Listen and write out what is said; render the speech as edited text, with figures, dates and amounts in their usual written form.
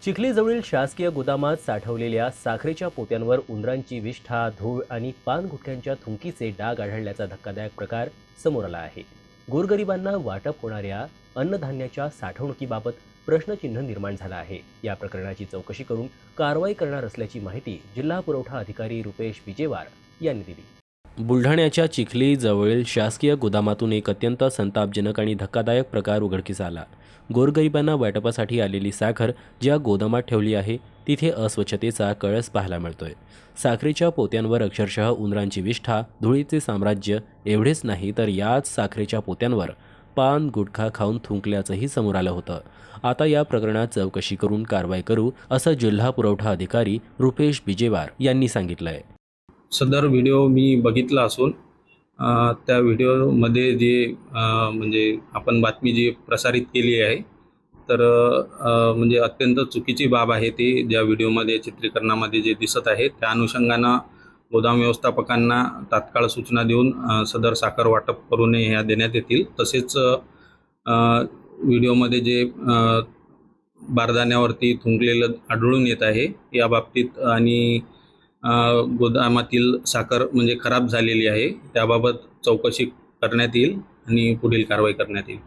चिखलीजवळील शासकीय गोदामात साठवलेल्या साखरेच्या पोत्यांवर उंदरांची विष्ठा, धूळ आणि पान गुटख्यांच्या थुंकीचे डाग आढळल्याचा धक्कादायक प्रकार समोर आला आहे। गोरगरिबांना वाटप होणाऱ्या अन्नधान्याच्या साठवणुकीबाबत प्रश्नचिन्ह निर्माण झाला आहे। या प्रकरणाची चौकशी करून कारवाई करणार असल्याची माहिती जिल्हा पुरवठा अधिकारी रुपेश विजेवार यांनी दिली। बुलढाण्याच्या चिखली जवळील शासकीय गोदामातून एक अत्यंत संतापजनक आणि धक्कादायक प्रकार उघडकीस आला। गोरगरिबांना वाटपासाठी आलेली साखर ज्या गोदामात ठेवली आहे तिथे अस्वच्छतेचा कळस पाहायला मिळतोय। साखरेच्या पोत्यांवर अक्षरशः उंदरांची विष्ठा, धुळीचे साम्राज्य एवढेच नाही तर याच साखरेच्या पोत्यांवर पान गुटखा खाऊन थुंकल्याचंही समोर आलं होतं। आता या प्रकरणात चौकशी करून कारवाई करू असं जिल्हा पुरवठा अधिकारी रुपेश बिजेवार यांनी सांगितलंय। सदर व्हिडिओ मी बघितला असून त्या व्हिडिओमध्ये जे म्हणजे आपण बातमी जी प्रसारित केली आहे तर म्हणजे अत्यंत चुकीची बाब आहे ती ज्या व्हिडिओमध्ये चित्रीकरणामध्ये जे दिसत आहे त्या अनुषंगानं गोदाम व्यवस्थापकांना तात्काळ सूचना देऊन सदर साखर वाटप करू नये ह्या देण्यात येतील। तसेच व्हिडिओमध्ये जे बारदाण्यावरती थुंकलेलं आढळून येत आहे या बाबतीत आणि गोदामातील साखर म्हणजे खराब झालेली आहे त्याबाबत चौकशी करण्यात येईल आणि पुढील कारवाई करण्यात येईल।